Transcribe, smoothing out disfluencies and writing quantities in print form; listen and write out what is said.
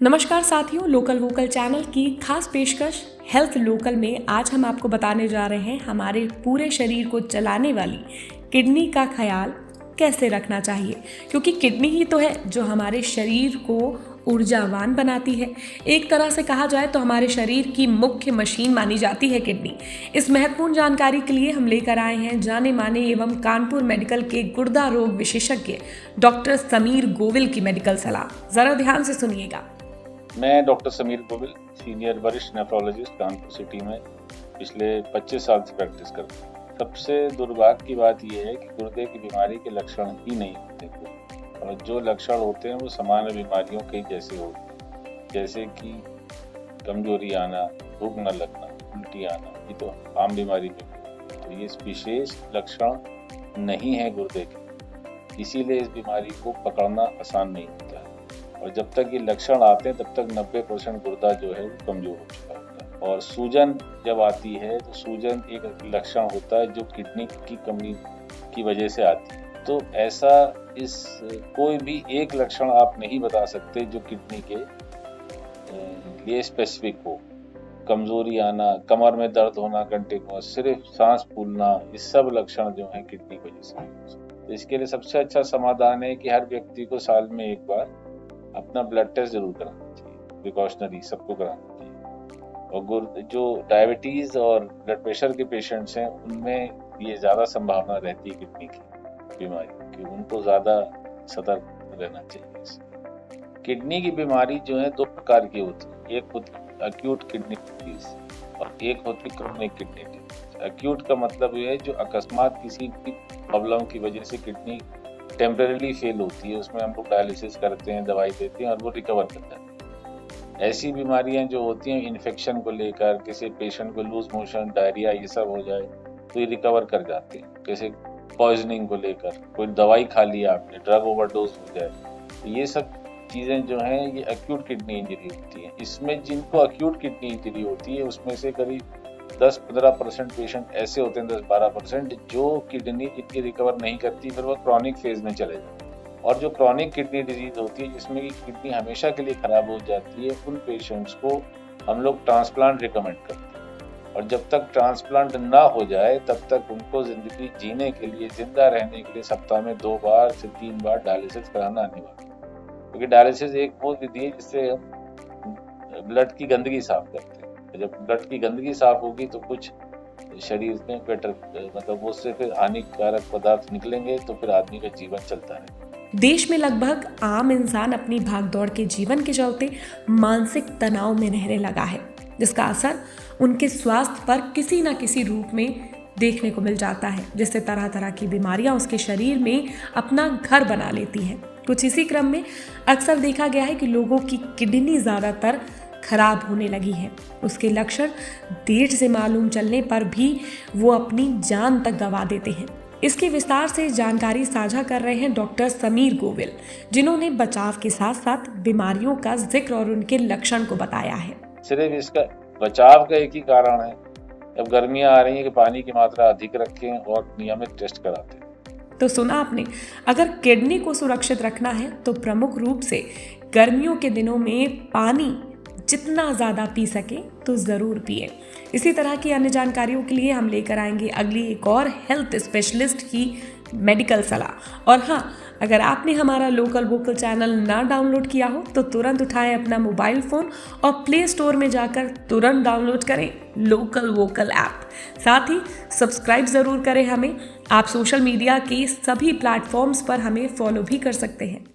नमस्कार साथियों, local vocal channel की खास पेशकश हेल्थ लोकल में आज हम आपको बताने जा रहे हैं हमारे पूरे शरीर को चलाने वाली किडनी का ख्याल कैसे रखना चाहिए, क्योंकि किडनी ही तो है जो हमारे शरीर को ऊर्जावान बनाती है। एक तरह से कहा जाए तो हमारे शरीर की मुख्य मशीन मानी जाती है किडनी। इस महत्वपूर्ण जानकारी के लिए हम लेकर आए हैं जाने माने एवं कानपुर मेडिकल के गुर्दा रोग विशेषज्ञ डॉक्टर समीर गोविल की मेडिकल सलाह। जरा ध्यान से सुनिएगा। मैं डॉक्टर समीर गोविल, सीनियर वरिष्ठ नेफ्रोलॉजिस्ट कानपुर सिटी में पिछले 25 साल से प्रैक्टिस करता हूँ। सबसे दुर्भाग्य की बात यह है कि गुर्दे की बीमारी के लक्षण ही नहीं होते और जो लक्षण होते हैं वो सामान्य बीमारियों के जैसे होते हैं, जैसे कि कमजोरी आना, भूख न लगना, उल्टी आना। ये तो आम बीमारी में तो ये विशेष लक्षण नहीं है गुर्दे के, इसीलिए इस बीमारी को पकड़ना आसान नहीं होता है। और जब तक ये लक्षण आते हैं तब तक 90% गुर्दा जो है वो कमजोर हो चुका होता है। और सूजन जब आती है तो सूजन एक लक्षण होता है जो किडनी की कमी की वजह से आती है। तो ऐसा कोई भी एक लक्षण आप नहीं बता सकते जो किडनी के लिए स्पेसिफिक हो। कमजोरी आना, कमर में दर्द होना कंटिन्यूअस, सिर्फ सांस फूलना, ये सब लक्षण जो है किडनी की वजह से। तो इसके लिए सबसे अच्छा समाधान है कि हर व्यक्ति को साल में एक बार अपना ब्लड टेस्ट जरूर कराना चाहिए। प्रिकॉशनरी सबको कराना चाहिए। और जो डायबिटीज और ब्लड प्रेशर के पेशेंट्स हैं उनमें ये ज़्यादा संभावना रहती है किडनी की बीमारी की, उनको ज़्यादा सतर्क रहना चाहिए। किडनी की बीमारी जो है दो प्रकार की होती है, एक होती है अक्यूट किडनी डिजीज और एक होती है क्रोनिक किडनी डिजीज। अक्यूट का मतलब ये है जो अकस्मात किसी भी प्रॉब्लम की वजह से किडनी टेम्परेली फेल होती है, उसमें हम लोग डायलिसिस करते हैं, दवाई देते हैं और वो रिकवर करता है। ऐसी बीमारियां जो होती हैं इन्फेक्शन को लेकर, किसी पेशेंट को लूज मोशन, डायरिया ये सब हो जाए तो ये रिकवर कर जाते हैं। जैसे पॉइजनिंग को लेकर कोई दवाई खा लिया आपने, ड्रग ओवरडोज हो जाए, तो ये सब चीज़ें जो हैं ये एक्यूट किडनी इंजरी होती है। इसमें जिनको एक्यूट किडनी इंजरी होती है उसमें से करीब 10-15% पेशेंट ऐसे होते हैं, 10-12% जो किडनी जिनकी रिकवर नहीं करती, फिर वो क्रॉनिक फेज में चले जाते हैं। और जो क्रॉनिक किडनी डिजीज होती है जिसमें कि किडनी हमेशा के लिए खराब हो जाती है, उन पेशेंट्स को हम लोग ट्रांसप्लांट रिकमेंड करते हैं। और जब तक ट्रांसप्लांट ना हो जाए तब तक उनको जिंदगी जीने के लिए, जिंदा रहने के लिए सप्ताह में 2 बार से 3 बार डायलिसिस कराना अनिवार्य है। क्योंकि डायलिसिस एक वो विधि है जिससे हम ब्लड की गंदगी साफ करते हैं। जब ब्लड की गंदगी साफ होगी तो कुछ शरीर में मतलब उससे फिर हानिकारक पदार्थ निकलेंगे तो फिर आदमी का जीवन चलता है। देश में लगभग आम इंसान अपनी भागदौड़ के जीवन के चलते मानसिक तनाव में रहने लगा है, जिसका असर उनके स्वास्थ्य पर किसी न किसी रूप में देखने को मिल जाता है, जिससे तरह तरह की बीमारियां उसके शरीर में अपना घर बना लेती हैं। कुछ इसी क्रम में अक्सर देखा गया है कि लोगों की किडनी ज़्यादातर खराब होने लगी है। उसके लक्षण देर से मालूम चलने पर भी वो अपनी जान तक गंवा देते हैं। इसकी विस्तार से जानकारी साझा कर रहे हैं डॉक्टर समीर गोविल, जिन्होंने बचाव के साथ साथ बीमारियों का जिक्र और उनके लक्षण को बताया है। सिर्फ इसका बचाव का एक ही कारण है, अब गर्मियां आ रही हैं कि पानी की मात्रा अधिक रखें और नियमित टेस्ट कराते हैं। तो सुना आपने, अगर किडनी को सुरक्षित रखना है तो प्रमुख रूप से गर्मियों के दिनों में पानी जितना ज़्यादा पी सके तो ज़रूर पिए। इसी तरह की अन्य जानकारियों के लिए हम लेकर आएंगे अगली एक और हेल्थ स्पेशलिस्ट की मेडिकल सलाह। और हाँ, अगर आपने हमारा लोकल वोकल चैनल ना डाउनलोड किया हो तो तुरंत उठाएं अपना मोबाइल फ़ोन और प्ले स्टोर में जाकर तुरंत डाउनलोड करें लोकल वोकल ऐप। साथ ही सब्सक्राइब ज़रूर करें हमें। आप सोशल मीडिया के सभी प्लेटफॉर्म्स पर हमें फॉलो भी कर सकते हैं।